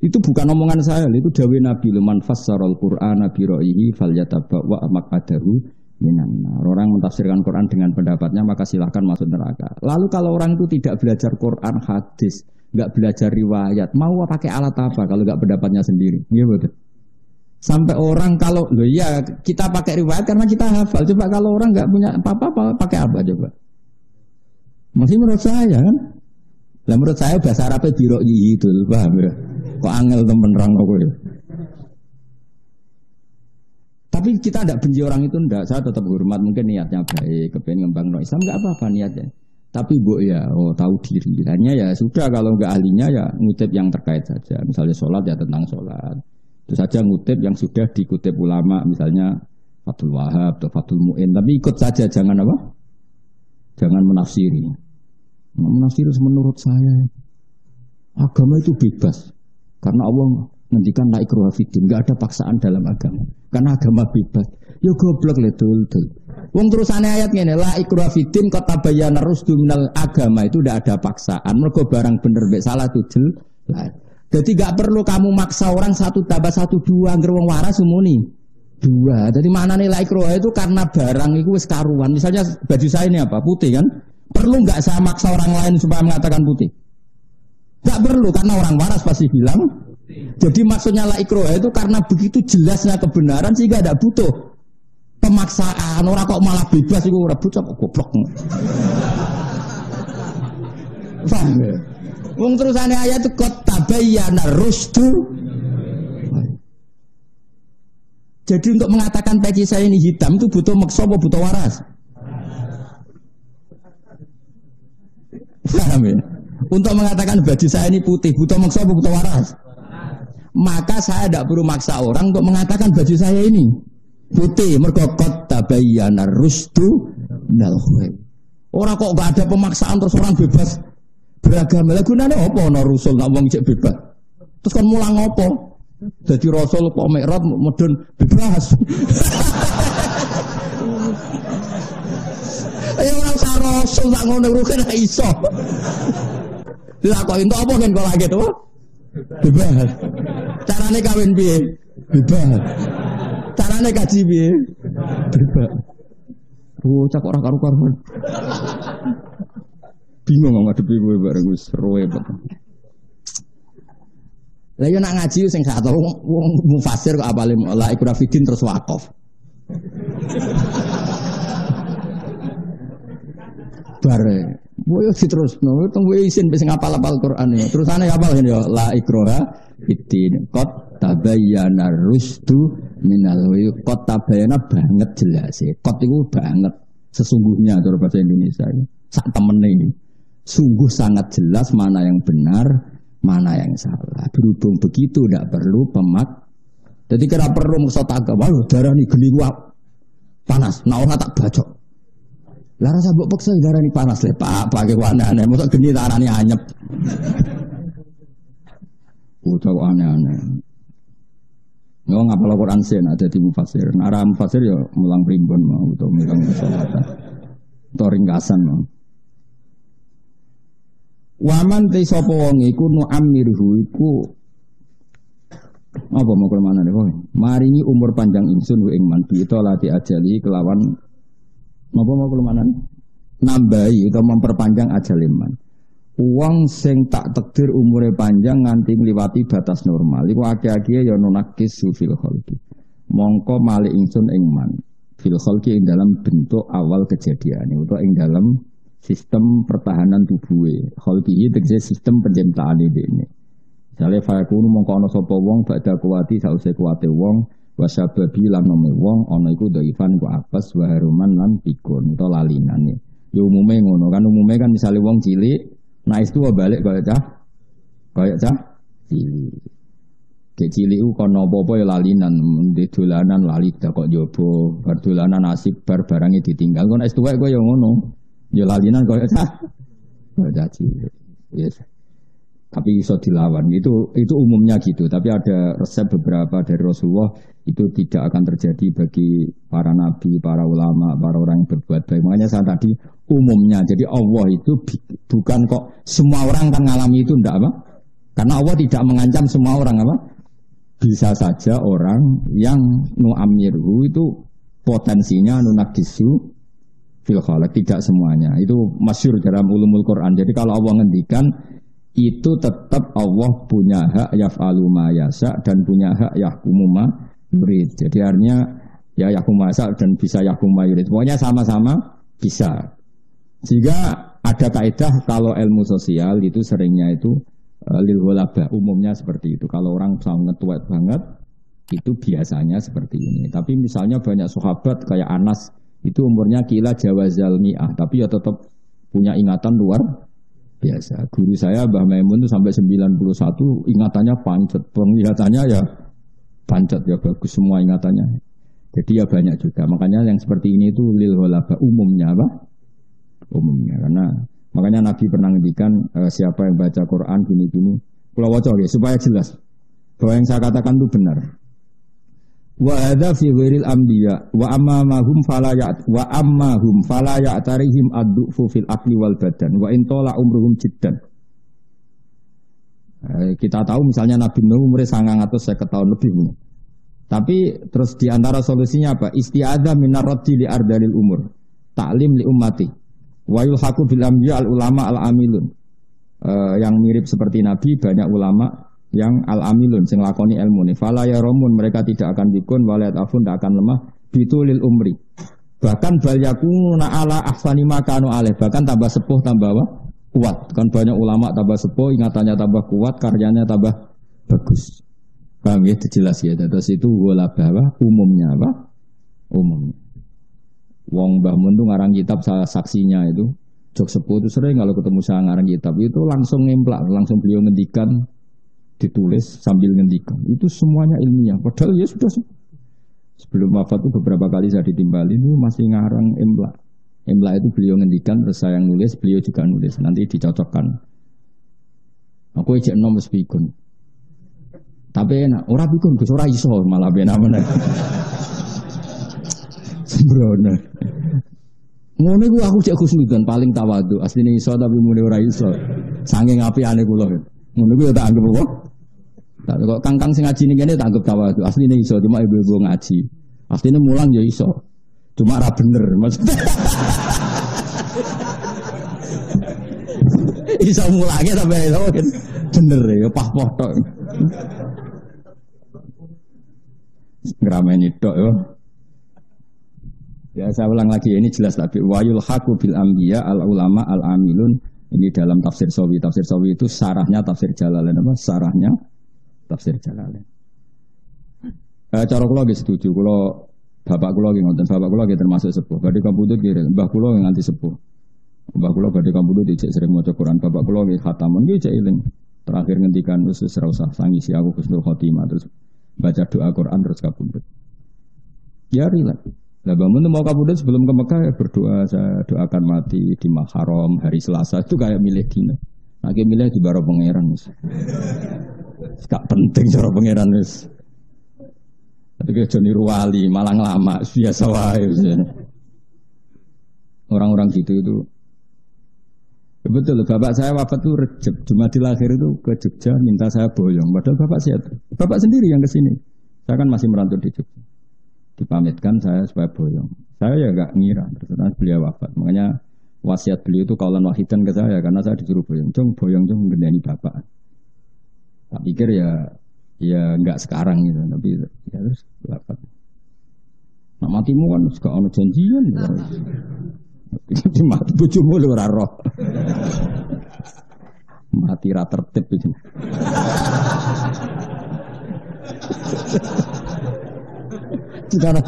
Itu bukan omongan saya, itu dawuh Nabi man fassarul Qur'ana bi ra'yihi falyatabawwa maq'adahu minan nar. Orang mentafsirkan Quran dengan pendapatnya maka silahkan masuk neraka. Lalu kalau orang itu tidak belajar Quran, hadis, enggak belajar riwayat, mau pakai alat apa kalau enggak pendapatnya sendiri? Iya betul. Sampai orang kalau loh ya kita pakai riwayat karena kita hafal. Coba kalau orang enggak punya apa-apa pakai apa coba? Masih menurut saya kan? Lah menurut saya bahasa Arabnya bi ra'yihi itu, paham ya? Kok angel temen nerang kok ya. Tapi kita tidak benci orang itu ndak, saya tetap hormat, mungkin niatnya baik, kepengen ngembang Islam enggak apa-apa niatnya. Tapi bu ya, tahu diri. Hanya ya sudah kalau enggak ahlinya ya ngutip yang terkait saja. Misalnya sholat ya tentang sholat. Itu saja ngutip yang sudah dikutip ulama, misalnya Fathul Wahab atau Fathul Mu'in. Tapi ikut saja, jangan apa? Jangan menafsiri. Menafsiri menurut saya agama itu bebas. Karena Allah ngendikan la ikraha fiddin, enggak ada paksaan dalam agama. Karena agama bebas. Ya goblok le dul. Wong terusane ayat ngene, la ikraha fiddin qad tabayyana rusdu minal agama itu tidak ada paksaan. Mergo barang bener mek salah itu jelas. Jadi enggak perlu kamu maksa orang 1 tambah 1 2 angger wong waras umuni. 2. Jadi maknane la ikraha itu karena barang itu wis karuan. Misalnya baju saya ini apa? Putih kan? Perlu enggak saya maksa orang lain supaya mengatakan putih? Enggak perlu karena orang waras pasti bilang. Jadi maksudnya la ikraha itu karena begitu jelasnya kebenaran sehingga tidak butuh pemaksaan. Orang kok malah bebas itu ora bocah kok goblok. Paham ya? Wong terusane ayat itu qad tabayyana rusdu. Jadi untuk mengatakan peci saya ini hitam itu butuh maksa apa butuh waras? Paham ya? Untuk mengatakan baju saya ini putih butuh maksa apa butuh waras? Maka saya tidak perlu maksa orang untuk mengatakan baju saya ini putih. Mergo qad tabayyana rusdu minal ghayy. Orang kok enggak ada pemaksaan terus orang bebas beragama. Lah gunane apa ana rasul nak wong cek bebas? Terus kan mulang apa? Jadi rasul kok mikraj medun bebas. Ayo orang sa rasul sak ngono rugen iso. Lah kok entuk apa kan kok lagi to? Bebas. Carane kawin piye? Bebas. Carane kaji piye? Bebas. Cak ora karu-karuan. Bingung ngadepi kowe bareng wis roe betul. Lah yo nak ngaji sing gak tau wong mufasir kok apale la ikrah fiddin terus wakaf. Bare boyo diterusno tunggu isin wis ngapal-apal Quran ya. Terusane apal ngene yo la ikraha fiddin qad tabayyana rusdu minal ghayy. Qad tabayyana banget jelas e. Qad iku banget sesungguhnya cara bahasa Indonesia ini. Sak temene ini. Sungguh sangat jelas mana yang benar, mana yang salah. Berhubung begitu tidak perlu pemak. Jadi kira perlu maksud agama, darah ini geli panas. Nah orang tak bacok. Lah rasa mbok peksa darah ini panas le Pak, pakai warna aneh. Mosok geni tarane anyep. Kok aneh-aneh. Yo ngapal Quran sen ada di mufasir. Nara mufasir yo mulang primbon mau utawa mulang salatan. Utawa ringkasan mau. Waman te sapa wong iku nu amirhu iku apa mau kemana nih boy? Maringi umur panjang insun ing man bi itu lati ajali kelawan apa mau kemana nih? Nambahi atau memperpanjang ajal iman. Uang sing tak takdir umure panjang nganti ngliwati batas normal. Iku akeh-akeh ya nunakis fil khalqi. Mongko malik insun ing man fil khalqi ing dalam bentuk awal kejadian utawa ing dalam sistem pertahanan tubuhe. Khalqihi tegese sistem penciptaan ini. Jale fayakunu mongko ana sapa wong badha kuwati sause kuwate wong wasababi lan nome wong ana iku dhaifan ku apes wa haruman lan pikun utawa lalinane. Ya umume ngono kan umume kan misale wong cilik naik itu balik kaya cah cilik. Ke cilik ku kono apa-apa ya lalinan, ndek dolanan lali dak kok njaba, bar dolanan asik bar barange ditinggal. Kon es tuwek kaya ngono. Ya lalinan kaya cilik. Yes. Tapi iso dilawan. Itu umumnya gitu. Tapi ada resep beberapa dari Rasulullah itu tidak akan terjadi bagi para nabi, para ulama, para orang yang berbuat baik. Makanya saya tadi umumnya. Jadi Allah itu bukan kok semua orang kan ngalami itu ndak apa? Karena Allah tidak mengancam semua orang apa? Bisa saja orang yang nu'amirhu itu potensinya nunakisu fil khalaq, tidak semuanya. Itu masyhur dalam ulumul Quran. Jadi kalau Allah ngendikan itu tetap Allah punya hak yaf'alu ma yasha dan punya hak yahkumu ma yurid. Jadi artinya ya yahkumu ma yasha dan bisa yahkumu ma yurid. Pokoknya sama-sama bisa. Jika ada kaidah kalau ilmu sosial itu seringnya itu lil ghulaba, umumnya seperti itu. Kalau orang sangat tua banget itu biasanya seperti ini. Tapi misalnya banyak sahabat kayak Anas itu umurnya kila jawazal mi'ah, tapi ya tetap punya ingatan luar biasa. Guru saya Mbah Maimun itu sampai 91 ingatannya pancet, penglihatannya ya pancet ya bagus semua ingatannya. Jadi ya banyak juga. Makanya yang seperti ini itu lil ghulaba, umumnya apa? Umumnya, karena makanya Nabi pernah ngendikan siapa yang baca Quran gini-gini, kalau waca ya supaya jelas bahwa yang saya katakan itu benar. Wa hadza fi ghairil anbiya wa ammahum fala ya'tarihim ad-du'fu fil aqli wal badan wa in tala umruhum jiddan. Kita tahu misalnya Nabi Nuh umurnya 950 tahun lebih. Tapi terus di antara solusinya apa? Isti'adzah minar raddi li ardalil umur. Ta'lim li ummati. Wa yulhaqu bil anbiya al ulama al amilun. Yang mirip seperti Nabi banyak ulama yang al-amilun sing lakoni ilmu nih. Fala ya romun, mereka tidak akan dikun walayat afun, tidak akan lemah bitulil umri. Bahkan bal yakuna ala ahsani ma kanu alaih, bahkan tambah sepuh tambah kuat. Kan banyak ulama tambah sepuh, ingatannya tambah kuat, karyanya tambah bagus. Paham ya, itu jelas ya. Terus itu wala bahwa umumnya apa? Umumnya. Wong Mbah Mun tuh ngarang kitab saksinya itu. Jok sepuh itu sering kalau ketemu saya ngarang kitab itu langsung ngemplak, langsung beliau ngendikan, ditulis sambil ngendikan. Itu semuanya ilmiah. Padahal ya sudah sebelum wafat itu beberapa kali saya ditimbali itu masih ngarang emblak. Emblak itu beliau ngendikan, terus saya nulis, beliau juga nulis. Nanti dicocokkan. Aku ejek nom wis pikun. Tapi enak, ora pikun, Gus ora iso malah benar-benar. Sembrono. Ngono iku aku cek khusnudzon paling tawadhu. Asline iso tapi mune ora iso. Saking apiane kula. Ngono iku ya tak anggap apa? Tak kok kangkang sing ngaji ning kene tak anggap tawadhu. Asline iso cuma ibu-ibu ngaji. Asline mulang ya iso. Cuma ora bener maksudnya. Iso mulange sampe iso bener ya pah-pah tok. Ngrameni tok ya. Ya saya ulang lagi ini jelas tapi wayul haqu bil anbiya al ulama al amilun, ini dalam tafsir Sawi. Tafsir Sawi itu sarahnya tafsir Jalalain apa? Sarahnya tafsir Jalalain. Cara kula nggih setuju, kula bapak kula nggih ngoten, bapak kula nggih termasuk sepuh. Badhe kabudut nggih, mbah kula nganti sepuh. Mbah kula badhe kabudut dicek sering maca Quran, bapak kula nggih khataman nggih cek eling. Terakhir ngendikan usus ora usah sangisi aku husnul khotimah, terus baca doa Quran terus kabudut. Ya rilek. Nah, bangun mau kabudut sebelum ke Mekah ya berdoa, saya doakan mati di Muharram hari Selasa itu kayak milih dino. Lagi milih di baro pangeran wis. Gak penting cara pangeran wis. Tapi ke Joni Ruwali malang lama biasa wae. Orang-orang gitu itu. Ya betul, bapak saya wafat itu Rejab, Jumadil Akhir itu ke Jogja minta saya boyong. Padahal bapak sehat. Bapak sendiri yang ke sini. Saya kan masih merantau di Jogja. Dipamitkan saya supaya boyong. Saya ya enggak ngira, terus beliau wafat. Makanya wasiat beliau itu kaulan wahidan ke saya karena saya disuruh boyong. Boyong ngendani bapak. Tak pikir ya enggak sekarang gitu, tapi ya terus wafat. Nak matimu kan suka ono janjian. Di mati bojomu lho ora roh. Mati ra tertib itu. Sekarang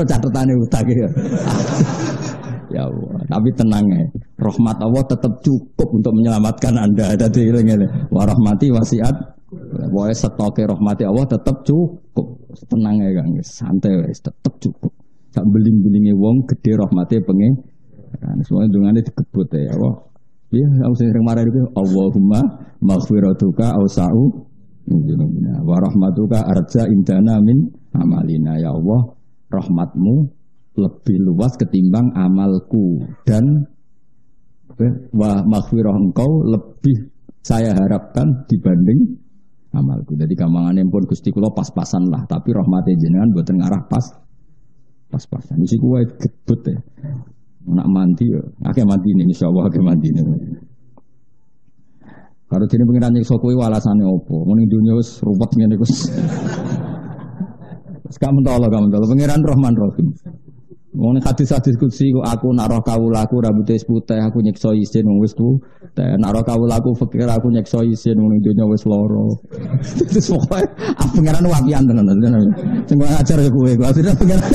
catatane utang ya. Ya Allah, tapi tenang ya. Rahmat Allah tetap cukup untuk menyelamatkan Anda. Dadi ngene. Wa rahmati wasiat. Pokoke stoke rahmati Allah tetap cukup. Tenang ya Kang, santai wis tetap cukup. Sak beling-belinge wong gede rahmate pengen. Kan semuanya dungane dikebut ya Allah. Ya, aku sering marah itu Allahumma maghfiratuka ausa'u wa rahmatuka arja indana min amalina. Ya Allah, rahmatmu lebih luas ketimbang amalku dan wa maghfirah engkau lebih saya harapkan dibanding amalku. Jadi gampangane pun Gusti kula pas-pasan lah, tapi rahmate jenengan mboten ngarah pas-pasan. Isi kuwe gebut ya. Nak mandi ya, akeh mandi ini insyaallah akeh mandi ini. Kalau dene pengiran nyiksa kowe alasane opo? Muni dunya wis ruwet ngene iku. Wis gak mentolo pengiran Rahman Rahim. Wong hadis-hadis kutsi aku nak roh kawulaku rambute wis putih aku nyiksa isin wis tu. Nak roh kawulaku fakir aku nyiksa isin wong dunya wis lara. Terus pokoke pengiran wapian tenan. Sing ngajar kowe akhirnya pengiran.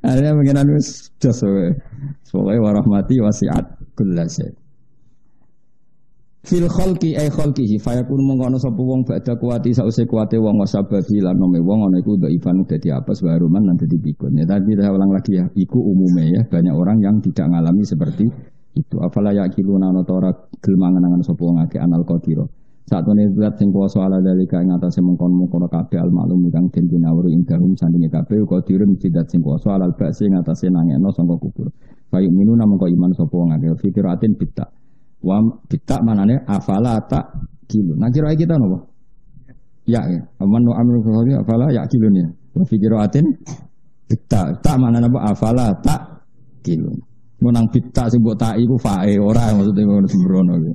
Akhirnya pengiran wis jos wae. Pokoke warahmati wasiat kullasai. Fil khalqi ay khalqihi fayakun mongkono sapa wong badha kuwati sause kuwate wong wasababi lan nome wong ana iku dhaifan dadi apes baruman lan dadi pikun. Ya tadi saya ulang lagi ya, iku umume ya banyak orang yang tidak ngalami seperti itu. Afala yaqiluna ana ora gelem mangan sapa wong akeh anal qadira. Satune zat sing kuwasa ala dalika ing atase mengkon-mengkon kabeh al maklum kang den dinawuri ing dalem sandinge kabeh qadirun zat sing kuwasa ala ba'si ing atase nangekno sangka kubur. Bayu minuna mengko iman sapa wong akeh fikiratin bitta. Wa bitta manane afala tak kilu. Nah kira kita napa? Ya ya. Aman no amru khawari afala ya kilun ya. Wa fikiratin bitta. Tak manane apa afala tak kilu. Menang bitta sing mbok tak iku fae ora maksudnya ngono sembrono iki.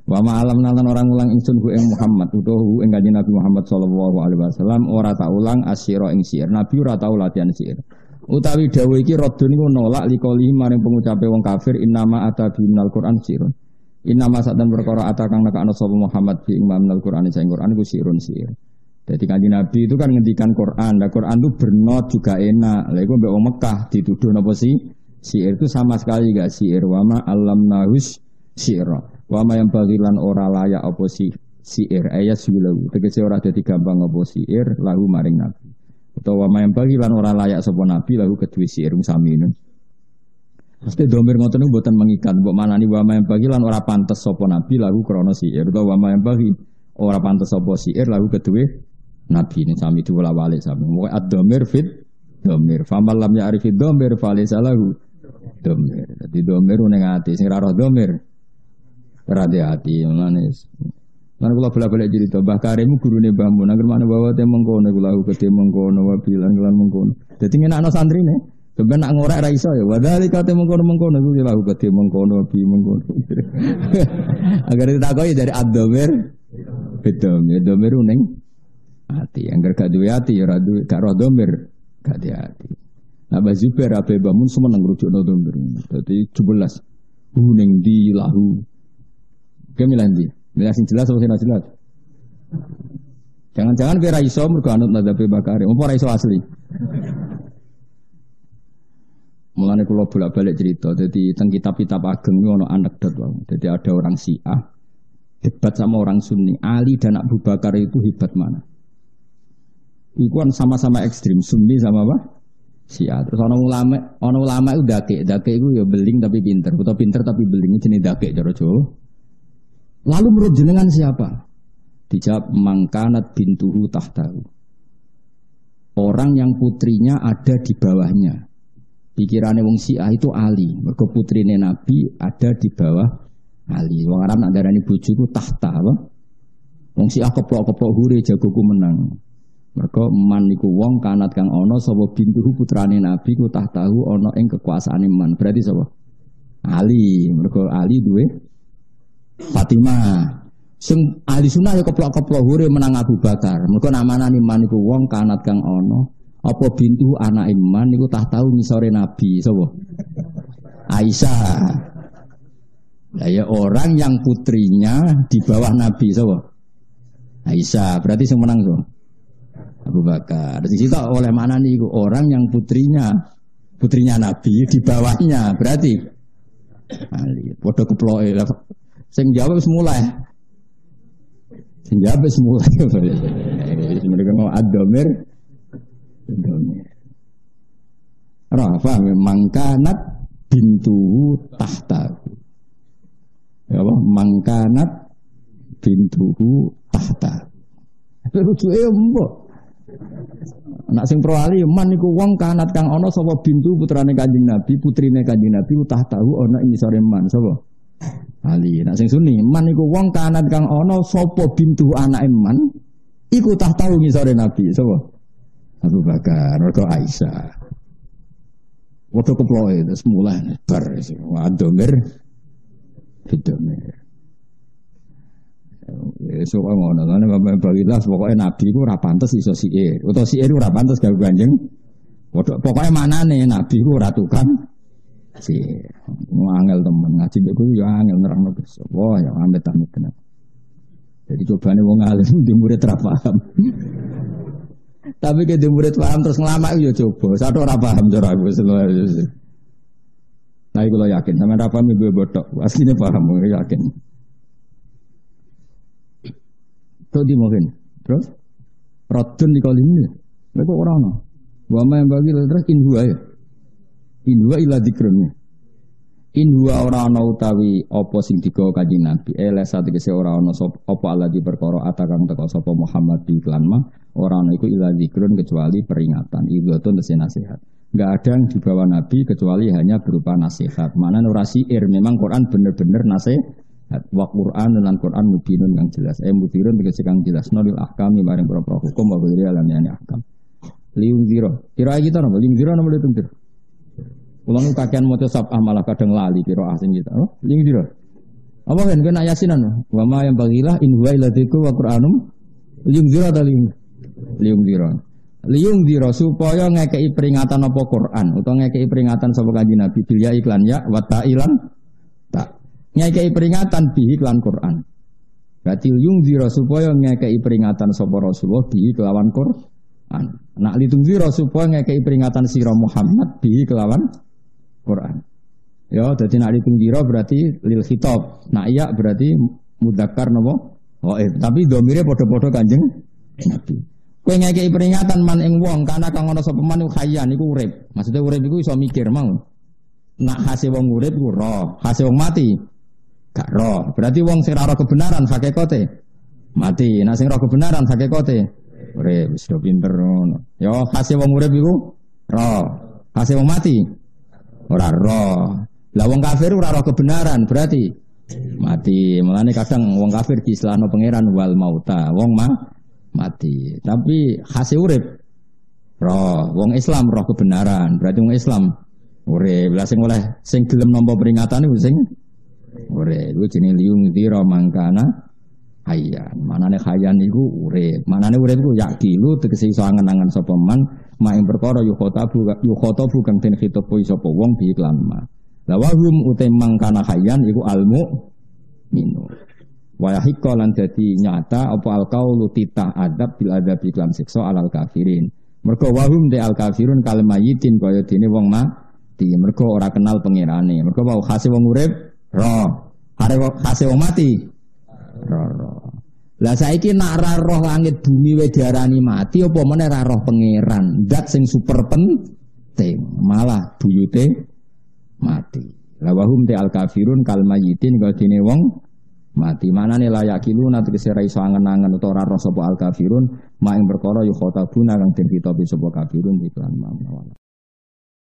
Wa ma'alam nalan orang ulang ingsun ku ing Muhammad utawa ing kanjeng Nabi Muhammad sallallahu alaihi wasallam ora tak ulang asyira ing syair. Nabi ora tau latihan syair. Utawi dawuh iki radun niku nolak likoli maring pengucape wong kafir innama atabi minal Qur'an sirun. Innama sadan perkara atakang nekakno sapa Muhammad fi minal Qur'an sing Qur'an iku sirun sir. Jadi kanjeng Nabi itu kan ngendikan Qur'an. Lah Qur'an itu bernot juga enak. Lah iku mbek wong Mekah dituduh napa sih? Syair itu sama sekali gak syair wa ma alamnahus syi'ra. Wa ma yang bagilan ora layak apa syair ayat sulahu. Tegese ora dadi gampang apa syair lahu maring Nabi. Utawa ma yang bagilan ora layak sapa Nabi lahu kedue syair musamin. Mesti domir ngoten niku mboten mengikat. Mbok manani wa ma yang bagilan ora pantes sapa Nabi lahu krana syair. Utawa wa ma yang bagi ora pantes sapa syair lahu kedue Nabi ini sami diwala-walik sami. Moke ad-domir fit domir. Famal lam ya'rifid domir falaysa lahu domir. Dadi domir ning ati sing ora roh domir. Hati manis. Lan kula bola-balik cerita Mbah Karim gurune Mbah Mun anggere mana bawa te mengkono kula gede mengkono wabilan kelan mengkono. Dadi ngenakno santrine. Sampeyan nak ngorek ra iso ya. Wadali kate mengkono-mengkono kuwi lha gede mengkono wabi mengkono. Agar ditakoki dari ad-dhamir bedom ya dhamir ning ati. Angger gak duwe ati ya ora duwe gak roh dhamir gak di ati. Nah Mbah Zubair ape Mbah Mun semeneng rujukno dhamir. Dadi 17 ning di lahu Kemilan di, milah sing jelas atau sing jelas. Jangan-jangan kira iso mergo anut madzhab Bakari, apa iso asli. Mulane kula bolak-balik cerita, dadi teng kitab-kitab ageng ono anekdot wae. Dadi ada orang Syiah debat sama orang Sunni, Ali dan Abu Bakar itu hebat mana? Iku kan sama-sama ekstrim, Sunni sama apa? Syiah. Terus ono ulama itu dake itu ya beling tapi pinter, atau pinter tapi beling jenenge dake cara Jawa. Lalu menurut jenengan siapa? Dijawab mangkanat bintuhu tahtahu. Orang yang putrinya ada di bawahnya. Pikirannya wong Syiah itu Ali. Mergo putrine Nabi ada di bawah Ali. Wong Arab nak darani bojoku tahta apa? Wong Syiah keplok-keplok hure jagoku menang. Mergo man niku wong kanat kang ana sapa bintuhu putrane Nabi ku tahtahu ana ing kekuasaane man. Berarti sapa? Ali. Mergo Ali duwe Fatimah. Sing ahli sunnah ya keplok-keplok hure menang Abu Bakar. Mergo namane iman iku wong kanat kang ana apa bintu anak iman niku tah tahu ngisore Nabi sapa? Aisyah. Lah ya orang yang putrinya di bawah Nabi sapa? Aisyah. Berarti sing menang sapa? Abu Bakar. Di situ oleh mana niku orang yang putrinya Nabi di bawahnya. Berarti Ali. Padha keploke lah. Sing jawab wis mulai. Mereka mau ad-dhamir. Rafa memang kanat bintu tahtahu. Ya apa? Mangkanat bintuhu tahtahu. Lucu mbok. Nak sing pro ali man niku wong kanat kang ana sapa bintu putrane Kanjeng Nabi, putrine Kanjeng Nabi tahtahu ana ing isore man sapa? Ali. Nak sing Sunni, man iku wong kanat kang ana sapa bintu anake man, iku tah tau ngisore Nabi. Sapa? Abu Bakar, mergo Aisyah. Waktu keploe terus mulai bar wadomir bidomir. Esuk ngono kan bagilah pokoke Nabi ku ora pantes iso siir. Utawa siir ora pantes gawe Kanjeng. Pokoke manane Nabi ku ora tukang siir. Angel temen ngaji beku ya angel nerangno Gusti. Wah ya amit-amit tenan. Jadi cobane wong alim di murid ra paham. Tapi ke di murid paham terus ngelamak ya coba. Satu ora paham cara aku sebenarnya. Nah, iku lo yakin sama ra paham ibu botok. Asline paham yakin. Tuh di mungkin. Terus Radun di kali ini. Mereka orang no. Wama yang bagi terus inhua ya. Inhua ila dikrunnya. Inhua orang no utawi opo sing digawa Kanjeng Nabi. Satu kese orang no opo ala di perkara atakang teko sapa Muhammad di iklan mah. Orang no iku ila dikrun kecuali peringatan. Itu tese nasihat. Enggak ada yang dibawa Nabi kecuali hanya berupa nasihat. Mana nurasi memang Quran bener-bener nasihat. Wa Quran dan Quran mubinun yang jelas. Mubinun tegese kang jelas nolil ahkami bareng propro hukum wa ghairi alamiyane ahkam. Liung zero. Kira kita napa liung zero napa liung zero. Ulang kakean maca sabah malah kadang lali kira asing kita. Oh, liung zero. Apa kan kena yasinan? Wa ma yang bagilah in huwa illa dzikru wa Qur'anum liung zero ta liung zero. Liung zero supaya ngekei peringatan apa Quran utawa ngekei peringatan sapa Kanjeng Nabi bil ya iklan ya wa ta'ilan tak. Ngekei peringatan bi iklan Quran. Berarti yung zira supaya ngekei peringatan sapa Rasulullah bi kelawan Quran. Nak litung zira supaya ngekei peringatan sira Muhammad bi kelawan Quran. Ya, dadi nak litung zira berarti lil khitab. Nak iya berarti mudzakkar napa? Oh, tapi domire padha-padha Kanjeng Nabi. Kowe ngekei peringatan man ing wong kana kang ana sapa man khayyan iku urip. Maksudnya urip iku iso mikir mau. Nak hase wong urip ku roh, hase wong mati gak roh. Berarti wong sing ora kebenaran hakikate mati. Nek sing ora kebenaran hakikate urip. Wis do pinter ngono. Ya khase wong urip iku roh. Khase wong mati ora roh. Lah wong kafir ora roh kebenaran berarti mati. Mulane kadang wong kafir diistilahno pangeran wal mauta. Wong mati. Tapi khase urip roh. Wong Islam roh kebenaran. Berarti wong Islam urip. Lah sing oleh sing gelem nampa peringatan iku sing urip. Iku jenenge liung dzira mangkana hayyan. Manane hayyan iku urip. Manane urip iku yakilu tegese iso angen-angen sapa man ing perkara yukhatabu kang den khitab sapa wong bi iklan ma. La wa hum utem mangkana hayyan iku almu minu. Wa yahiqqa lan dadi nyata apa alqaulu titah adab bil adab iklan siksa alal kafirin. Mergo wahum de al kafirun kal mayitin kaya dene wong mati. Mergo ora kenal pangerane. Mergo wau khase wong urip roh. Khase wong mati roh. Lah saiki nak ra roh langit bumi wae diarani mati apa meneh ra roh pangeran. Zat sing super penting malah buyute mati. La wahum de al kafirun kal mayitin kaya dene wong mati. Manane layak kilu nanti kesera iso angen-angen utawa ora roh sapa al kafirun ing perkara yu khotabuna kang den kitabi sapa kafirun iklan mawon.